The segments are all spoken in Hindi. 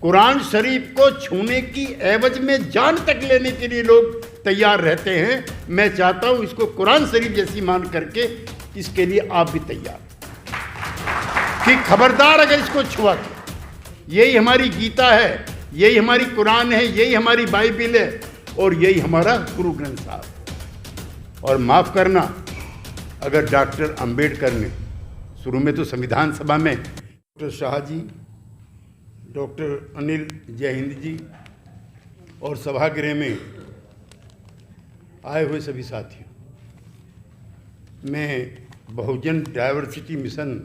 कुरान शरीफ को छूने की एवज में जान तक लेने के लिए लोग तैयार रहते हैं। मैं चाहता हूं इसको कुरान शरीफ जैसी मान करके इसके लिए आप भी तैयार कि खबरदार अगर इसको छुआ तो। यही हमारी गीता है, यही हमारी कुरान है, यही हमारी बाइबिल है और यही हमारा गुरु ग्रंथ साहब। और माफ़ करना, अगर डॉक्टर अंबेडकर ने शुरू में तो संविधान सभा में डॉक्टर शाह जी, डॉक्टर अनिल जय हिंद जी और सभागृह में आए हुए सभी साथियों, मैं बहुजन डायवर्सिटी मिशन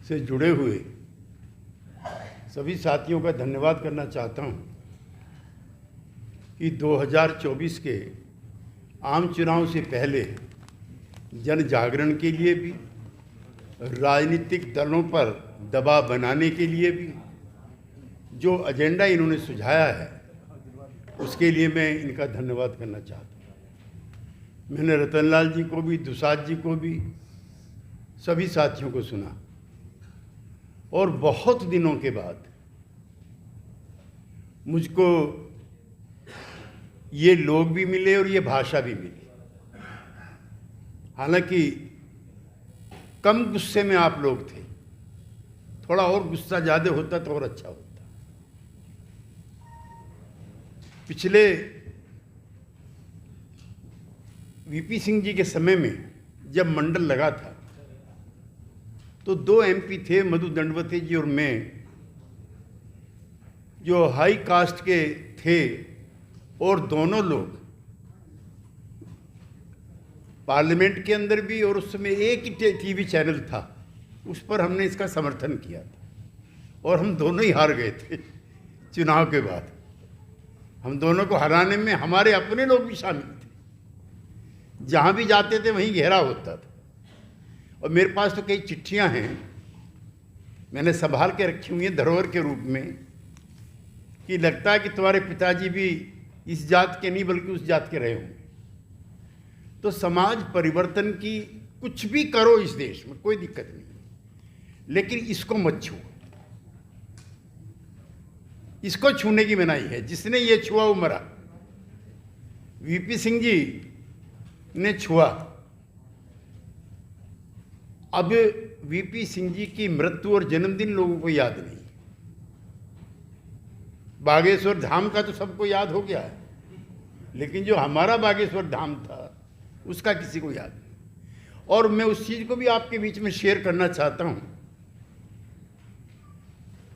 से जुड़े हुए सभी साथियों का धन्यवाद करना चाहता हूं कि 2024 के आम चुनाव से पहले जन जागरण के लिए भी, राजनीतिक दलों पर दबाव बनाने के लिए भी जो एजेंडा इन्होंने सुझाया है उसके लिए मैं इनका धन्यवाद करना चाहता हूँ। मैंने रतनलाल जी को भी, दुसाद जी को भी, सभी साथियों को सुना और बहुत दिनों के बाद मुझको ये लोग भी मिले और ये भाषा भी मिली। हालांकि कम गुस्से में आप लोग थे, थोड़ा और गुस्सा ज़्यादा होता तो और अच्छा होता। पिछले वीपी सिंह जी के समय में जब मंडल लगा था तो 2 एमपी थे, मधु दंडवते जी और मैं, जो हाई कास्ट के थे और दोनों लोग पार्लियामेंट के अंदर भी, और उस समय एक ही टीवी चैनल था उस पर हमने इसका समर्थन किया था और हम दोनों ही हार गए थे चुनाव के बाद। हम दोनों को हराने में हमारे अपने लोग भी शामिल थे, जहाँ भी जाते थे वहीं घेरा होता था। और मेरे पास तो कई चिट्ठियाँ हैं, मैंने संभाल के रखी हुई हैं धरोहर के रूप में, कि लगता है कि तुम्हारे पिताजी भी इस जात के नहीं बल्कि उस जात के रहे होंगे। तो समाज परिवर्तन की कुछ भी करो इस देश में, कोई दिक्कत नहीं, लेकिन इसको मत छुओ। इसको छूने की मनाही है। जिसने ये छुआ वो मरा। वीपी सिंह जी ने छुआ। अब वीपी सिंह जी की मृत्यु और जन्मदिन लोगों को याद नहीं। बागेश्वर धाम का तो सबको याद हो गया है, लेकिन जो हमारा बागेश्वर धाम था उसका किसी को याद नहीं। और मैं उस चीज़ को भी आपके बीच में शेयर करना चाहता हूँ।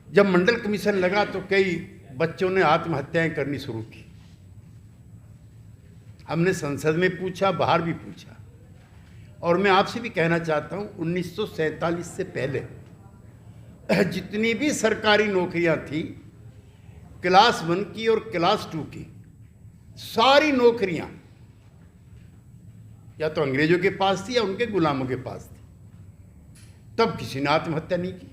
जब मंडल कमीशन लगा तो कई बच्चों ने आत्महत्याएं करनी शुरू की। हमने संसद में पूछा, बाहर भी पूछा, और मैं आपसे भी कहना चाहता हूँ 1947 से पहले जितनी भी सरकारी नौकरियां थी, क्लास 1 की और क्लास 2 की सारी नौकरियां या तो अंग्रेजों के पास थी या उनके गुलामों के पास थी। तब किसी ने आत्महत्या नहीं की,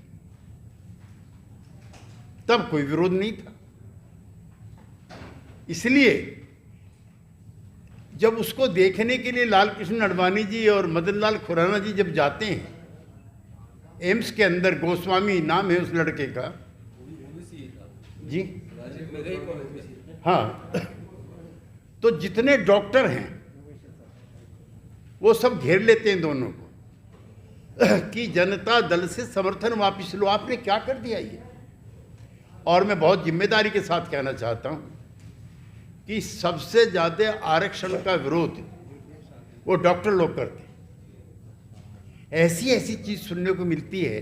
तब कोई विरोध नहीं था। इसलिए जब उसको देखने के लिए लाल कृष्ण आडवाणी जी और मदन लाल खुराना जी जब जाते हैं एम्स के अंदर, गोस्वामी नाम है उस लड़के का जी, हाँ, तो जितने डॉक्टर हैं वो सब घेर लेते हैं दोनों को कि जनता दल से समर्थन वापस लो। आपने क्या कर दिया ये? और मैं बहुत जिम्मेदारी के साथ कहना चाहता हूं कि सबसे ज़्यादा आरक्षण का विरोध वो डॉक्टर लोग करते हैं। ऐसी ऐसी चीज़ सुनने को मिलती है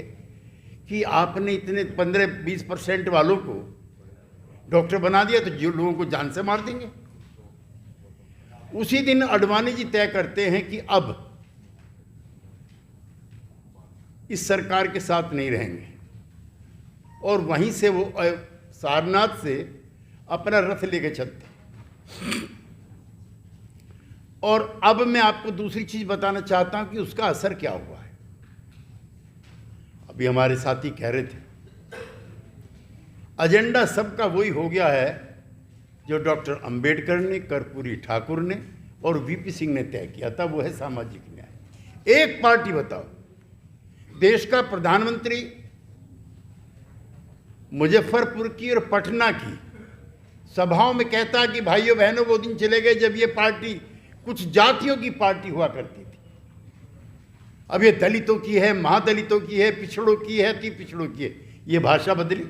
कि आपने इतने 15-20% वालों को डॉक्टर बना दिया तो जो लोगों को जान से मार देंगे। उसी दिन आडवाणी जी तय करते हैं कि अब इस सरकार के साथ नहीं रहेंगे, और वहीं से वो सारनाथ से अपना रथ लेके चलते। और अब मैं आपको दूसरी चीज बताना चाहता हूं कि उसका असर क्या हुआ है। अभी हमारे साथी कह रहे थे एजेंडा सबका वही हो गया है जो डॉक्टर अंबेडकर ने, कर्पूरी ठाकुर ने और वीपी सिंह ने तय किया था, वो है सामाजिक न्याय। एक पार्टी बताओ, देश का प्रधानमंत्री मुजफ्फरपुर की और पटना की सभाओं में कहता कि भाइयों बहनों वो दिन चले गए जब ये पार्टी कुछ जातियों की पार्टी हुआ करती थी, अब ये दलितों की है, महादलितों की है, पिछड़ों की है, अति पिछड़ों की है। ये भाषा बदली,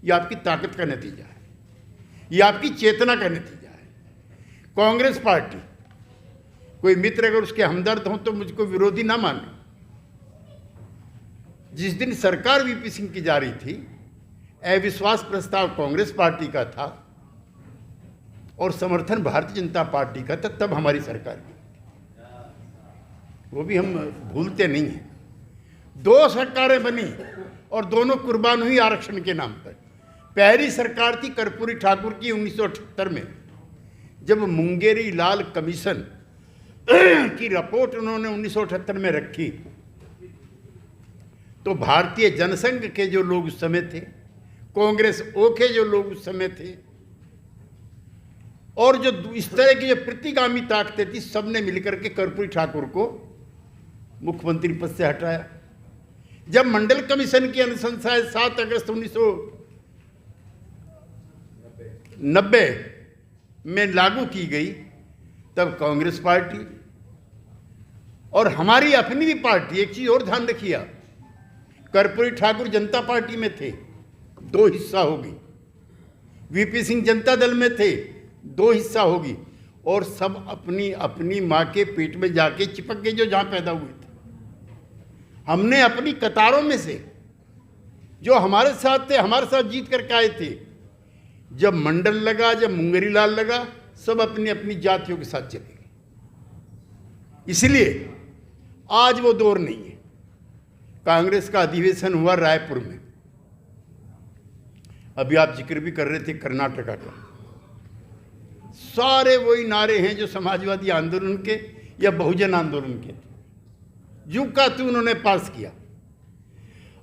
ये आपकी ताकत का नतीजा है, ये आपकी चेतना का नतीजा है। कांग्रेस पार्टी, कोई मित्र अगर उसके हमदर्द हों तो मुझको विरोधी ना माने। जिस दिन सरकार वीपी सिंह की जा रही थी, अविश्वास प्रस्ताव कांग्रेस पार्टी का था और समर्थन भारतीय जनता पार्टी का था, तब हमारी सरकार की, वो भी हम भूलते नहीं हैं। 2 सरकारें बनी और दोनों कुर्बान हुई आरक्षण के नाम पर। पहली सरकार थी कर्पूरी ठाकुर की 1978 में, जब मुंगेरी लाल कमीशन की रिपोर्ट उन्होंने 1978 में रखी, तो भारतीय जनसंघ के जो लोग उस समय थे, कांग्रेस ओ के जो लोग उस समय थे, और जो इस तरह की जो प्रतिगामी ताकतें थी, सबने मिलकर के कर्पूरी ठाकुर को मुख्यमंत्री पद से हटाया। जब मंडल कमीशन की अनुशंसा 7 अगस्त 1990 में लागू की गई, तब कांग्रेस पार्टी और हमारी अपनी भी पार्टी, एक चीज और ध्यान रखिए, कर्पूरी ठाकुर जनता पार्टी में थे, 2 हिस्सा होगी, वीपी सिंह जनता दल में थे, 2 हिस्सा होगी, और सब अपनी अपनी माँ के पेट में जाके चिपक गए जो जहाँ पैदा हुए थे। हमने अपनी कतारों में से जो हमारे साथ थे, हमारे साथ जीत करके आए थे, जब मंडल लगा, जब मुंगेरी लाल लगा, सब अपनी अपनी जातियों के साथ चले गए। इसलिए आज वो दौर नहीं है। कांग्रेस का अधिवेशन हुआ रायपुर में, अभी आप जिक्र भी कर रहे थे कर्नाटका का, सारे वही नारे हैं जो समाजवादी आंदोलन के या बहुजन आंदोलन के थे, जू का तू उन्होंने पास किया।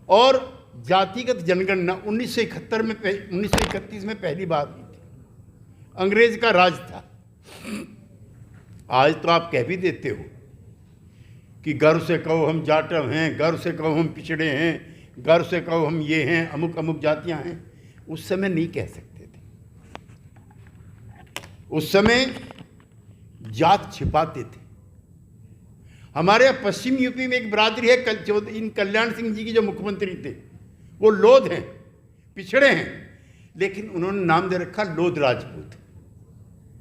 और जातिगत जनगणना 1931 में पहली बार हुई थी, अंग्रेज का राज था। आज तो आप कह भी देते हो कि गर्व से कहो हम जाटव हैं, गर्व से कहो हम पिछड़े हैं, गर्व से कहो हम ये हैं, अमुक अमुक जातियां हैं। उस समय नहीं कह सकते थे, उस समय जात छिपाते थे। हमारे यहाँ पश्चिम यूपी में एक बरादरी है, इन कल्याण सिंह जी की जो मुख्यमंत्री थे, वो लोध हैं, पिछड़े हैं, लेकिन उन्होंने नाम दे रखा लोध राजपूत।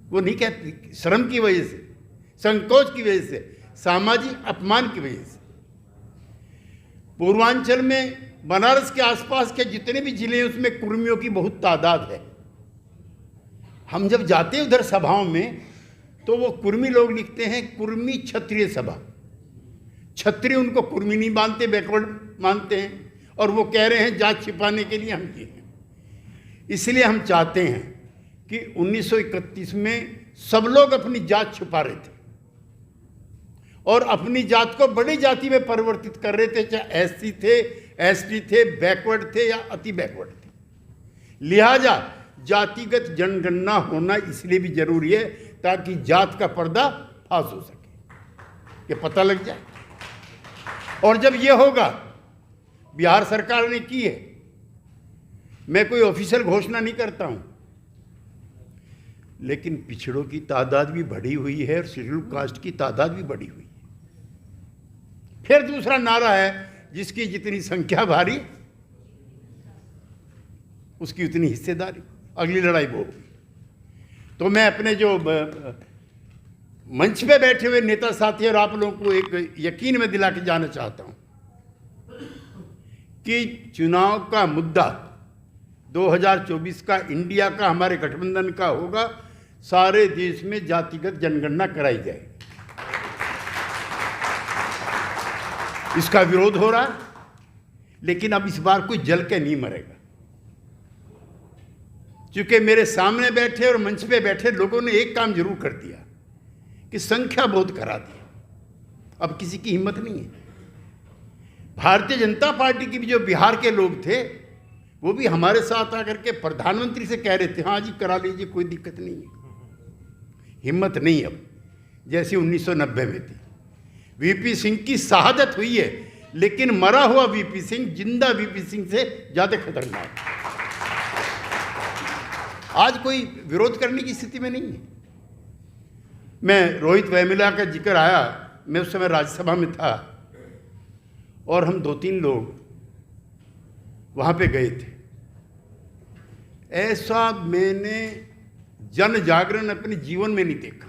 वो नहीं कहते, शर्म की वजह से, संकोच की वजह से, सामाजिक अपमान की वजह से। पूर्वांचल में बनारस के आसपास के जितने भी जिले हैं, उसमें कुर्मियों की बहुत तादाद है। हम जब जाते हैं उधर सभाओं में, तो वो कुर्मी लोग लिखते हैं कुर्मी क्षत्रिय सभा। क्षत्रिय उनको कुर्मी नहीं मानते, बैकवर्ड मानते हैं, और वो कह रहे हैं जात छिपाने के लिए हम ये हैं। इसलिए हम चाहते हैं कि 1931 में सब लोग अपनी जात छुपा रहे थे और अपनी जात को बड़ी जाति में परिवर्तित कर रहे थे, चाहे एससी थे, एसटी थे, बैकवर्ड थे या अति बैकवर्ड थे। लिहाजा जातिगत जनगणना होना इसलिए भी जरूरी है ताकि जात का पर्दा फाश हो सके, ये पता लग जाए। और जब ये होगा, बिहार सरकार ने की है, मैं कोई ऑफिशियल घोषणा नहीं करता हूं, लेकिन पिछड़ों की तादाद भी बढ़ी हुई है और शेड्यूल कास्ट की तादाद भी बढ़ी हुई है। फिर दूसरा नारा है, जिसकी जितनी संख्या भारी उसकी उतनी हिस्सेदारी। अगली लड़ाई वो होगी। तो मैं अपने जो मंच पे बैठे हुए नेता साथी और आप लोगों को एक यकीन में दिला के जाना चाहता हूं कि चुनाव का मुद्दा 2024 का इंडिया का, हमारे गठबंधन का होगा। सारे देश में जातिगत जनगणना कराई जाएगी। इसका विरोध हो रहा है, लेकिन अब इस बार कोई जल के नहीं मरेगा, क्योंकि मेरे सामने बैठे और मंच पे बैठे लोगों ने एक काम जरूर कर दिया कि संख्या बहुत करा दी। अब किसी की हिम्मत नहीं है। भारतीय जनता पार्टी की भी जो बिहार के लोग थे, वो भी हमारे साथ आकर के प्रधानमंत्री से कह रहे थे, हाँ जी करा लीजिए, कोई दिक्कत नहीं है। हिम्मत नहीं अब, जैसे 1990 में थी। वीपी सिंह की शहादत हुई है, लेकिन मरा हुआ वीपी सिंह जिंदा वीपी सिंह से ज्यादा खतरनाक। आज कोई विरोध करने की स्थिति में नहीं है। मैं रोहित वेमुला का जिक्र आया, मैं उस समय राज्यसभा में था और हम 2-3 लोग वहां पे गए थे। ऐसा मैंने जन जागरण अपने जीवन में नहीं देखा।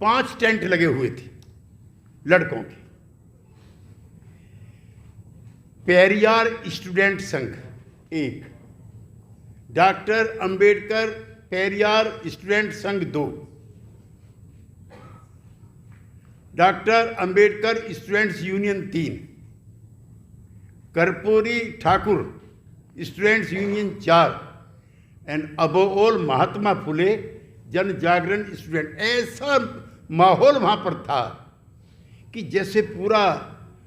5 टेंट लगे हुए थे लड़कों के। पेरियार स्टूडेंट संघ 1, doctor Ambedkar Periyar student Sangh 2, doctor Ambedkar students union 3, Karpoori Thakur students union 4 and above all Mahatma Phule Jan Jagran student. ऐसा माहौल वहां पर था कि जैसे पूरा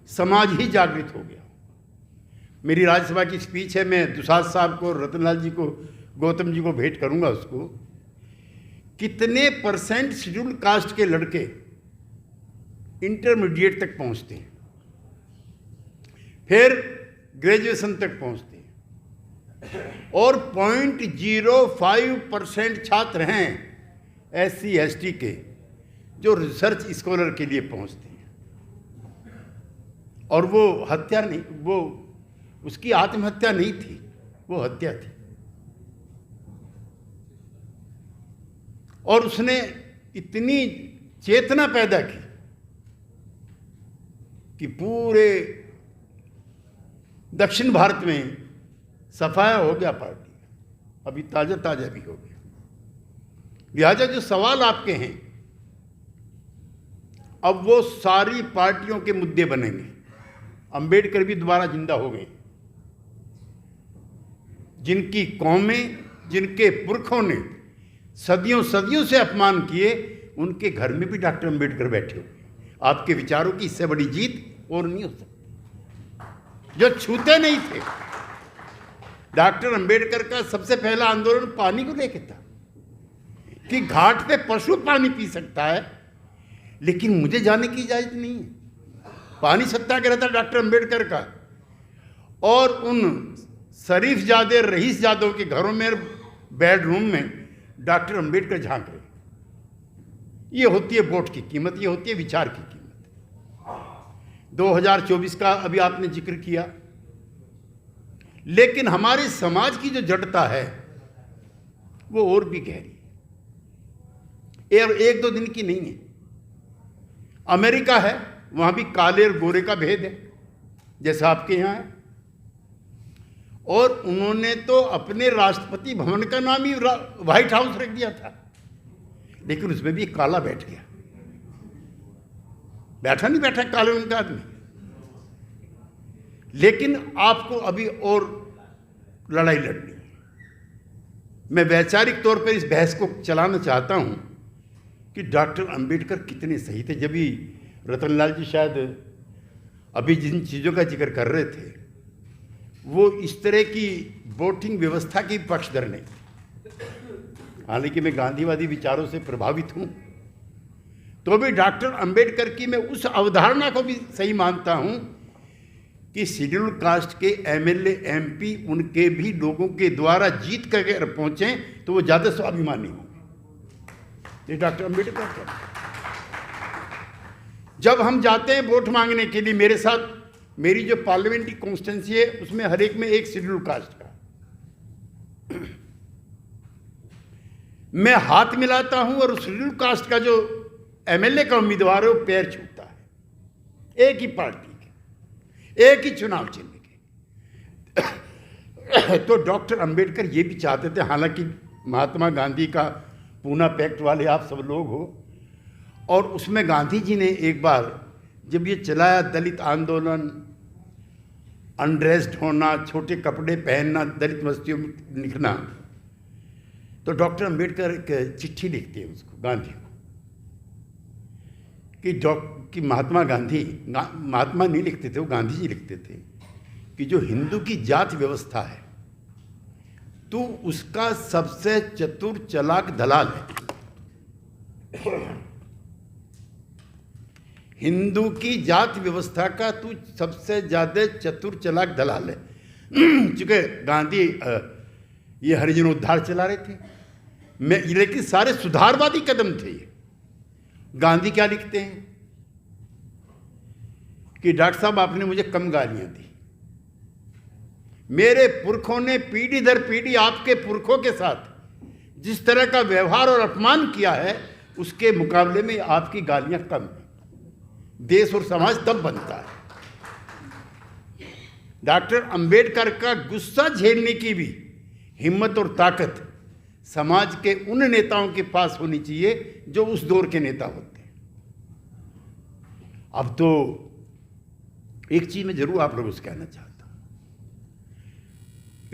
समाज ही जागृत हो गया। मेरी राज्यसभा की स्पीच है, मैं दुसाद साहब को, रतनलाल जी को, गौतम जी को भेंट करूंगा उसको। कितने % शेड्यूल कास्ट के लड़के इंटरमीडिएट तक पहुंचते हैं, फिर ग्रेजुएशन तक पहुंचते हैं, और 0.05% छात्र हैं SC ST के जो रिसर्च स्कॉलर के लिए पहुंचते हैं। और वो हत्या नहीं, वो उसकी आत्महत्या नहीं थी, वो हत्या थी। और उसने इतनी चेतना पैदा की कि पूरे दक्षिण भारत में सफाया हो गया पार्टी, अभी ताजा ताजा भी हो गया। लिहाजा जो सवाल आपके हैं, अब वो सारी पार्टियों के मुद्दे बनेंगे। अंबेडकर भी दोबारा जिंदा हो गए। जिनकी कौमें, जिनके पुरखों ने सदियों सदियों से अपमान किए, उनके घर में भी डॉक्टर अंबेडकर बैठे हुए। आपके विचारों की इससे बड़ी जीत और नहीं हो सकती। जो छूते नहीं थे, डॉक्टर अंबेडकर का सबसे पहला आंदोलन पानी को लेकर था कि घाट पे पशु पानी पी सकता है, लेकिन मुझे जाने की इजाजत नहीं है। पानी सत्याग्रह था डॉक्टर अंबेडकर का। और उन शरीफजादे रईसजादों के घरों में, बेडरूम में डॉक्टर अंबेडकर झांक रहे। ये होती है वोट की कीमत, ये होती है विचार की कीमत। 2024 का अभी आपने जिक्र किया, लेकिन हमारे समाज की जो जड़ता है वो और भी गहरी है, 1-2 दिन की नहीं है। अमेरिका है, वहां भी काले और गोरे का भेद है जैसा आपके यहां है। और उन्होंने तो अपने राष्ट्रपति भवन का नाम ही व्हाइट हाउस रख दिया था, लेकिन उसमें भी काला बैठ गया। बैठा नहीं बैठा काले उनका आदमी। लेकिन आपको अभी और लड़ाई लड़नी है। मैं वैचारिक तौर पर इस बहस को चलाना चाहता हूं कि डॉक्टर अंबेडकर कितने सही थे। जब भी रतनलाल जी शायद अभी जिन चीज़ों का जिक्र कर रहे थे, वो इस तरह की वोटिंग व्यवस्था की पक्षधर नहीं। हालांकि मैं गांधीवादी विचारों से प्रभावित हूं, तो भी डॉक्टर अंबेडकर की मैं उस अवधारणा को भी सही मानता हूं कि शेड्यूल कास्ट के MLA MP उनके भी लोगों के द्वारा जीत कर अगर पहुंचे तो वो ज़्यादा स्वाभिमानी होंगे। ये डॉक्टर अंबेडकर का। जब हम जाते हैं वोट मांगने के लिए, मेरे साथ मेरी जो पार्लियामेंट्री कॉन्स्टिट्यूंसी है उसमें हर एक में एक शेड्यूल कास्ट का, मैं हाथ मिलाता हूं और शेड्यूल कास्ट का जो MLA का उम्मीदवार है वो पैर छूता है। एक ही पार्टी के, एक ही चुनाव चिन्ह के। तो डॉक्टर अंबेडकर ये भी चाहते थे, हालांकि महात्मा गांधी का पूना पैक्ट वाले आप सब लोग हो, और उसमें गांधी जी ने एक बार जब ये चलाया दलित आंदोलन, अनड्रेस्ड होना, छोटे कपड़े पहनना, दलित बस्तियों में लिखना, तो डॉक्टर अंबेडकर एक चिट्ठी लिखते हैं उसको, गांधी को, कि महात्मा गांधी, महात्मा नहीं लिखते थे, वो गांधी जी लिखते थे कि जो हिंदू की जाति व्यवस्था है, तो उसका सबसे चतुर चालाक दलाल है। हिंदू की जात व्यवस्था का तू सबसे ज्यादा चतुर चालाक दलाल है। चूंकि गांधी ये हरिजन उद्धार चला रहे थे, लेकिन सारे सुधारवादी कदम थे ये। गांधी क्या लिखते हैं कि डॉक्टर साहब आपने मुझे कम गालियां दी, मेरे पुरखों ने पीढ़ी दर पीढ़ी आपके पुरखों के साथ जिस तरह का व्यवहार और अपमान किया है, उसके मुकाबले में आपकी गालियां कम हैं। देश और समाज तब बनता है। डॉक्टर अंबेडकर का गुस्सा झेलने की भी हिम्मत और ताकत समाज के उन नेताओं के पास होनी चाहिए जो उस दौर के नेता होते हैं। अब तो एक चीज मैं जरूर आप लोगों से कहना चाहता हूं,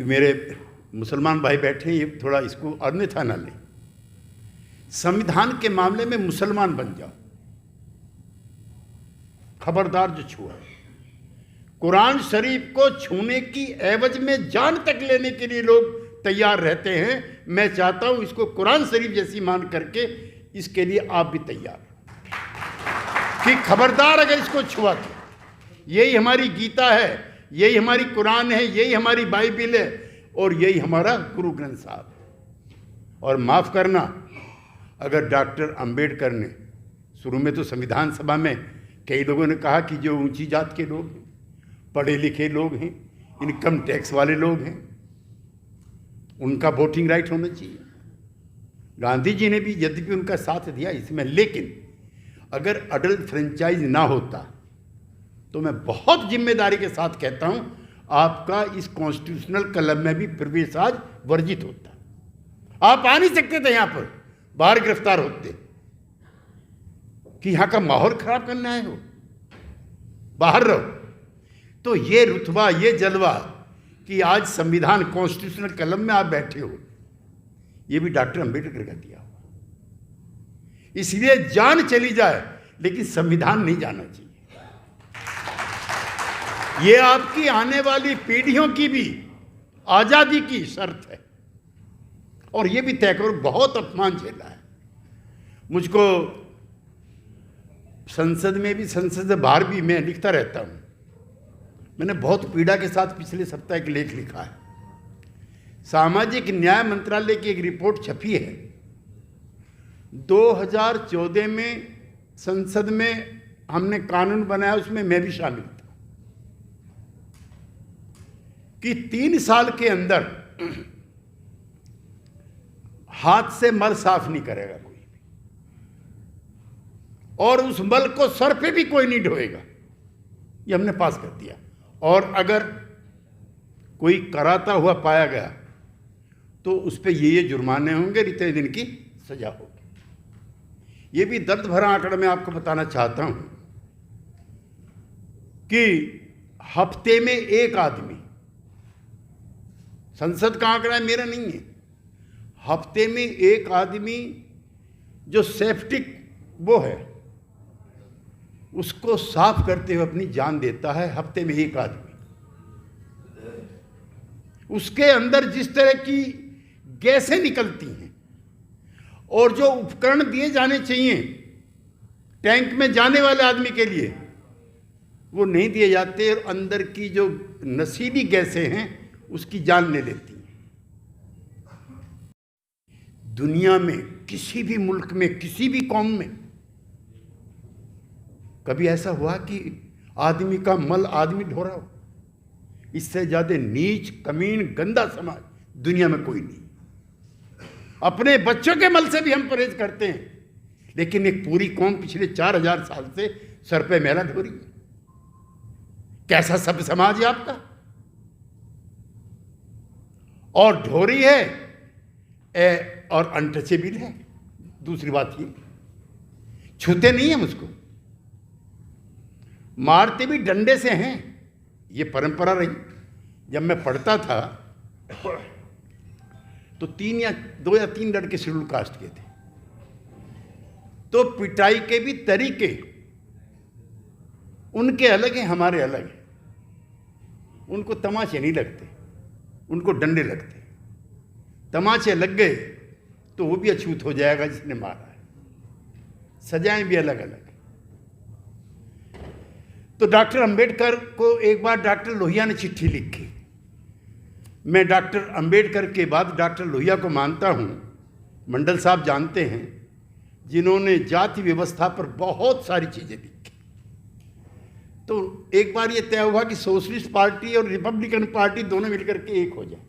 मेरे मुसलमान भाई बैठे, ये थोड़ा इसको अन्यथा ना लें। संविधान के मामले में मुसलमान बन जाओ, खबरदार जो छुआ। कुरान शरीफ को छूने की एवज में जान तक लेने के लिए लोग तैयार रहते हैं। मैं चाहता हूं इसको कुरान शरीफ जैसी मान करके इसके लिए आप भी तैयार कि खबरदार अगर इसको छुआ तो यही हमारी गीता है, यही हमारी कुरान है, यही हमारी बाइबिल है और यही हमारा गुरु ग्रंथ साहब है। और माफ करना, अगर डॉक्टर अंबेडकर ने शुरू में तो संविधान सभा में कई लोगों ने कहा कि जो ऊंची जात के लोग हैं, पढ़े लिखे लोग हैं, इनकम टैक्स वाले लोग हैं, उनका वोटिंग राइट होना चाहिए। गांधी जी ने भी यद्यपि उनका साथ दिया इसमें, लेकिन अगर अडल्ट फ्रेंचाइज ना होता तो मैं बहुत जिम्मेदारी के साथ कहता हूं आपका इस कॉन्स्टिट्यूशनल क्लब में भी प्रवेश आज वर्जित होता। आप आ नहीं सकते थे, यहां पर बाहर गिरफ्तार होते कि यहां का माहौल खराब करना है, हो बाहर रहो। तो ये रुतबा, ये जलवा कि आज संविधान कॉन्स्टिट्यूशनल कलम में आप बैठे हो, ये भी डॉक्टर अंबेडकर का दिया हुआ। इसलिए जान चली जाए लेकिन संविधान नहीं जाना चाहिए। ये आपकी आने वाली पीढ़ियों की भी आजादी की शर्त है और ये भी तय करो। बहुत अपमान झेला है मुझको, संसद में भी, संसद से बाहर भी मैं लिखता रहता हूं। मैंने बहुत पीड़ा के साथ पिछले सप्ताह एक लेख लिखा है। सामाजिक न्याय मंत्रालय की एक रिपोर्ट छपी है, 2014 में संसद में हमने कानून बनाया, उसमें मैं भी शामिल था, कि 3 साल के अंदर हाथ से मल साफ नहीं करेगा कोई भी, और उस मल को सर पे भी कोई नहीं ढोएगा। ये हमने पास कर दिया। और अगर कोई कराता हुआ पाया गया तो उस पर ये जुर्माने होंगे, इतने दिन की सजा होगी। ये भी दर्द भरा आंकड़ा मैं आपको बताना चाहता हूं कि हफ्ते में एक आदमी, संसद का आंकड़ा मेरा नहीं है, हफ्ते में एक आदमी जो सेप्टिक वो है उसको साफ करते हुए अपनी जान देता है। हफ्ते में एक आदमी, उसके अंदर जिस तरह की गैसें निकलती हैं और जो उपकरण दिए जाने चाहिए टैंक में जाने वाले आदमी के लिए वो नहीं दिए जाते, और अंदर की जो नशीली गैसें हैं उसकी जान ले लेती हैं। दुनिया में किसी भी मुल्क में, किसी भी कौम में कभी ऐसा हुआ कि आदमी का मल आदमी ढो रहा हो? इससे ज्यादा नीच, कमीन, गंदा समाज दुनिया में कोई नहीं। अपने बच्चों के मल से भी हम परहेज करते हैं, लेकिन एक पूरी कौम पिछले 4000 साल से सर पे मैला ढो रही है। कैसा सब समाज है आपका? और ढो रही है और अनटचेबल है। दूसरी बात ये, छूते नहीं है मुझको, मारते भी डंडे से हैं। ये परंपरा रही। जब मैं पढ़ता था तो 2 या 3 लड़के शेड्यूल कास्ट के थे, तो पिटाई के भी तरीके उनके अलग हैं, हमारे अलग हैं। उनको तमाचे नहीं लगते, उनको डंडे लगते। तमाचे लग गए तो वो भी अछूत हो जाएगा जिसने मारा है। सजाएं भी अलग अलग। तो डॉक्टर अंबेडकर को एक बार डॉक्टर लोहिया ने चिट्ठी लिखी। मैं डॉक्टर अंबेडकर के बाद डॉक्टर लोहिया को मानता हूँ, मंडल साहब जानते हैं, जिन्होंने जाति व्यवस्था पर बहुत सारी चीज़ें लिखी। तो एक बार ये तय हुआ कि सोशलिस्ट पार्टी और रिपब्लिकन पार्टी दोनों मिलकर के एक हो जाए।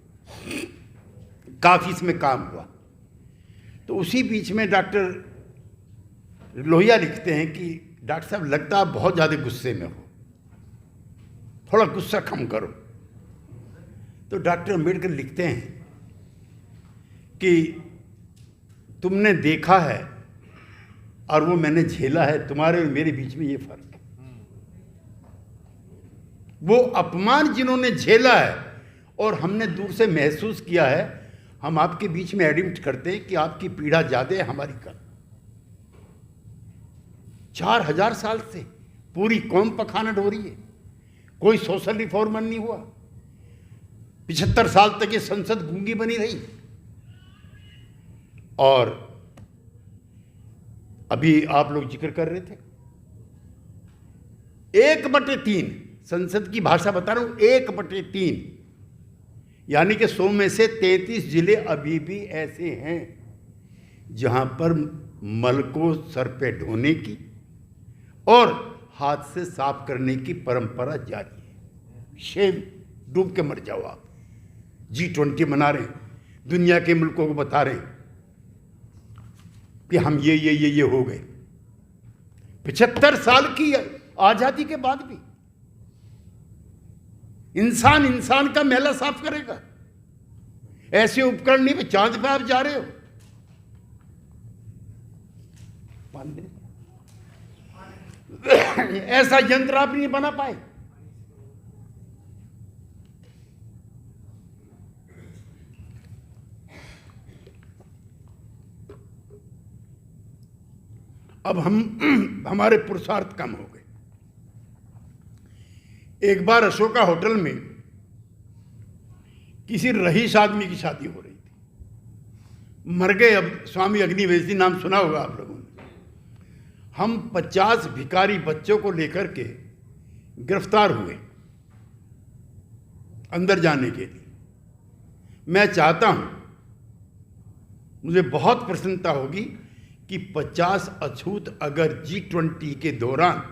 काफ़ी इसमें काम हुआ। तो उसी बीच में डॉक्टर लोहिया लिखते हैं कि डॉक्टर साहब लगता आप बहुत ज़्यादा गुस्से में हो, थोड़ा गुस्सा कम करो। तो डॉक्टर अंबेडकर लिखते हैं कि तुमने देखा है और वो मैंने झेला है, तुम्हारे और मेरे बीच में ये फर्क है। वो अपमान जिन्होंने झेला है और हमने दूर से महसूस किया है, हम आपके बीच में एडमिट करते हैं कि आपकी पीड़ा ज़्यादा है, हमारी कम। 4000 साल से पूरी कौम पखानट हो रही है, कोई सोशल रिफॉर्मर नहीं हुआ। 75 साल तक ये संसद गूंगी बनी रही। और अभी आप लोग जिक्र कर रहे थे 1/3, संसद की भाषा बता रहा हूं, 1/3, यानी कि 100 में से 33 जिले अभी भी ऐसे हैं जहां पर मल को सर पे ढोने की और हाथ से साफ करने की परंपरा जारी है। शेम, डूब के मर जाओ आप। G20 मना रहे हैं, दुनिया के मुल्कों को बता रहे हैं कि हम ये हो गए। 75 साल की आजादी के बाद भी इंसान का मैला साफ करेगा। ऐसे उपकरण नहीं, चांद पे आप जा रहे हो। ऐसा यंत्र आप नहीं बना पाए। अब हमारे पुरुषार्थ कम हो गए। एक बार अशोका होटल में किसी रईस आदमी की शादी हो रही थी, मर गए। अब स्वामी अग्निवेश नाम सुना होगा आप लोगों ने। हम 50 भिखारी बच्चों को लेकर के गिरफ्तार हुए अंदर जाने के लिए। मैं चाहता हूं, मुझे बहुत प्रसन्नता होगी कि 50 अछूत अगर G20 के दौरान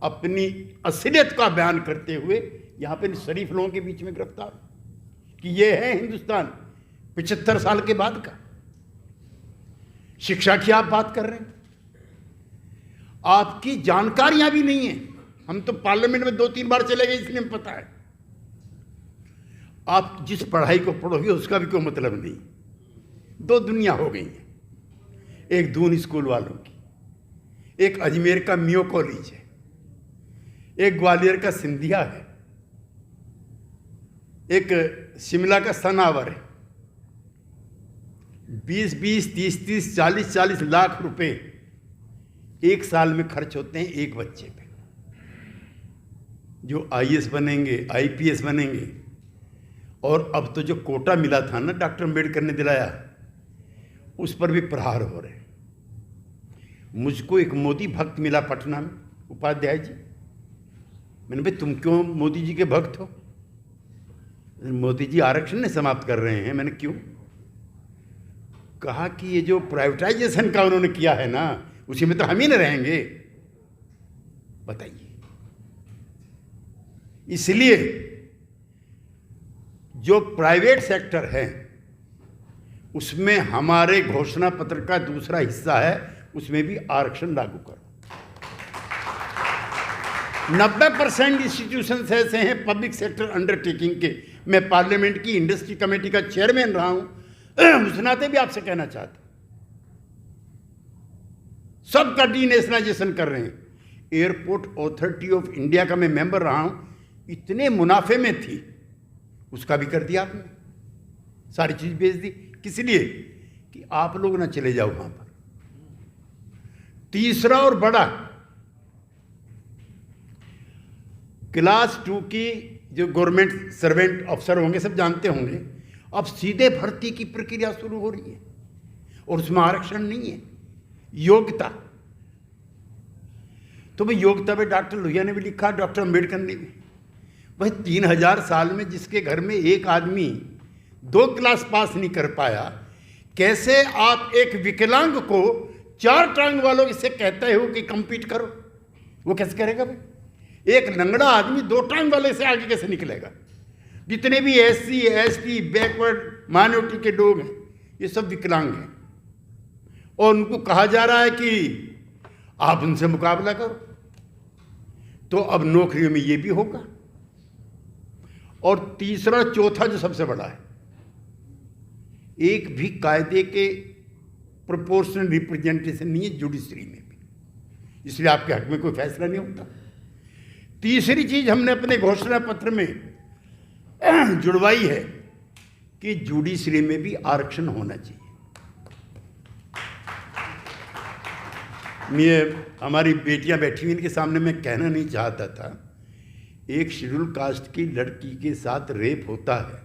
अपनी असलियत का बयान करते हुए यहाँ पे शरीफ लोगों के बीच में गिरफ्तार कि ये है हिंदुस्तान 75 साल के बाद का। शिक्षा की आप बात कर रहे हैं, आपकी जानकारियां भी नहीं है। हम तो पार्लियामेंट में 2-3 बार चले गए, इसलिए हमें पता है। आप जिस पढ़ाई को पढ़ोगे उसका भी कोई मतलब नहीं। 2 दुनिया हो गई है, एक दून स्कूल वालों की, एक अजमेर का मियो कॉलेज है, एक ग्वालियर का सिंधिया है, एक शिमला का सनावर है। 20-20, 30-30, 40-40 लाख रुपए एक साल में खर्च होते हैं एक बच्चे पे, जो IAS बनेंगे, IPS बनेंगे। और अब तो जो कोटा मिला था ना, डॉक्टर अम्बेडकर ने दिलाया, उस पर भी प्रहार हो रहे हैं। मुझको एक मोदी भक्त मिला पटना में, उपाध्याय जी। मैंने भाई तुम क्यों मोदी जी के भक्त हो? मोदी जी आरक्षण नहीं समाप्त कर रहे हैं। मैंने क्यों? कहा कि ये जो प्राइवेटाइजेशन का उन्होंने किया है ना, उसी में तो हम ही न रहेंगे। बताइए। इसलिए जो प्राइवेट सेक्टर है उसमें हमारे घोषणा पत्र का दूसरा हिस्सा है, उसमें भी आरक्षण लागू करो। 90% इंस्टीट्यूशंस ऐसे हैं पब्लिक सेक्टर अंडरटेकिंग के। मैं पार्लियामेंट की इंडस्ट्री कमेटी का चेयरमैन रहा हूं, उस नाते भी आपसे कहना चाहता हूं, सबका डीनेशनलाइजेशन कर रहे हैं। एयरपोर्ट अथॉरिटी ऑफ इंडिया का मैं मेंबर रहा हूं, इतने मुनाफे में थी, उसका भी कर दिया आपने, सारी चीज बेच दी। किस लिए? कि आप लोग ना चले जाओ वहां पर। तीसरा और बड़ा, क्लास 2 की जो गवर्नमेंट सर्वेंट अफसर होंगे सब जानते होंगे, अब सीधे भर्ती की प्रक्रिया शुरू हो रही है और उसमें आरक्षण नहीं है, योग्यता। तो भाई योग्यता में डॉक्टर लोहिया ने भी लिखा, डॉक्टर अम्बेडकर ने भी। भाई 3000 साल में जिसके घर में एक आदमी 2 क्लास पास नहीं कर पाया, कैसे आप एक विकलांग को 4 टांग वालों से कहते हो कि कम्पीट करो? वो कैसे करेगा भाई? एक लंगड़ा आदमी 2 टांग वाले से आगे कैसे निकलेगा? जितने भी SC ST बैकवर्ड माइनॉरिटी के लोग हैं, ये सब विकलांग हैं, और उनको कहा जा रहा है कि आप उनसे मुकाबला करो। तो अब नौकरियों में ये भी होगा। और तीसरा चौथा जो सबसे बड़ा है, एक भी कायदे के प्रोपोर्शनल रिप्रेजेंटेशन नहीं है जुडिशरी में भी, इसलिए आपके हक में कोई फैसला नहीं होता। तीसरी चीज हमने अपने घोषणा पत्र में जुड़वाई है कि जुडिशरी में भी आरक्षण होना चाहिए। मैं हमारी बेटियां बैठी हुई, इनके सामने मैं कहना नहीं चाहता था, एक शेड्यूल कास्ट की लड़की के साथ रेप होता है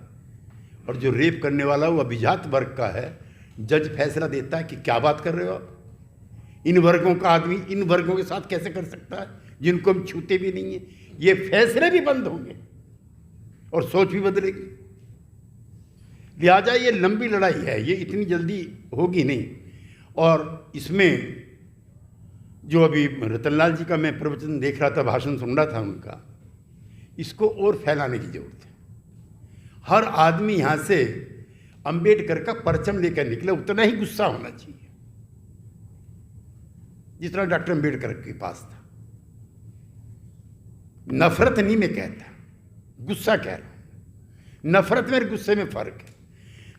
और जो रेप करने वाला वो अभिजात वर्ग का है, जज फैसला देता है कि क्या बात कर रहे हो आप, इन वर्गों का आदमी इन वर्गों के साथ कैसे कर सकता है जिनको हम छूते भी नहीं है। ये फैसले भी बंद होंगे और सोच भी बदलेगी। लिहाजा ये लंबी लड़ाई है, ये इतनी जल्दी होगी नहीं। और इसमें जो अभी रतनलाल जी का मैं प्रवचन देख रहा था, भाषण सुन रहा था उनका, इसको और फैलाने की जरूरत है। हर आदमी यहाँ से अंबेडकर का परचम लेकर निकले, उतना ही गुस्सा होना चाहिए जितना डॉक्टर अंबेडकर के पास था। नफरत नहीं मैं कहता, गुस्सा कह रहा हूं। नफरत में गुस्से में फर्क है।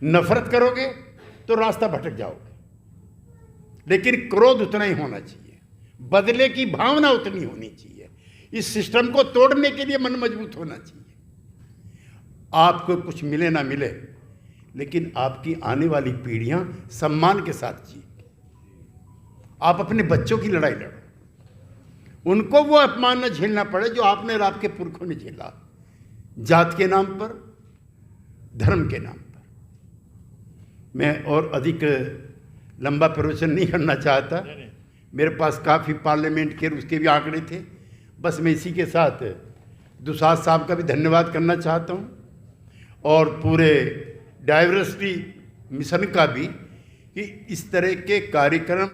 नफरत करोगे तो रास्ता भटक जाओगे, लेकिन क्रोध उतना ही होना चाहिए, बदले की भावना उतनी होनी चाहिए। इस सिस्टम को तोड़ने के लिए मन मजबूत होना चाहिए। आपको कुछ मिले ना मिले, लेकिन आपकी आने वाली पीढ़ियां सम्मान के साथ जिएंगी। आप अपने बच्चों की लड़ाई लड़ो, उनको वो अपमान न झेलना पड़े जो आपने और आपके पुरखों ने झेला, जात के नाम पर, धर्म के नाम पर। मैं और अधिक लंबा प्रवचन नहीं करना चाहता, मेरे पास काफ़ी पार्लियामेंट के उसके भी आंकड़े थे। बस मैं इसी के साथ दुसाद साहब का भी धन्यवाद करना चाहता हूँ, और पूरे डाइवर्सिटी मिशन का भी, कि इस तरह के कार्यक्रम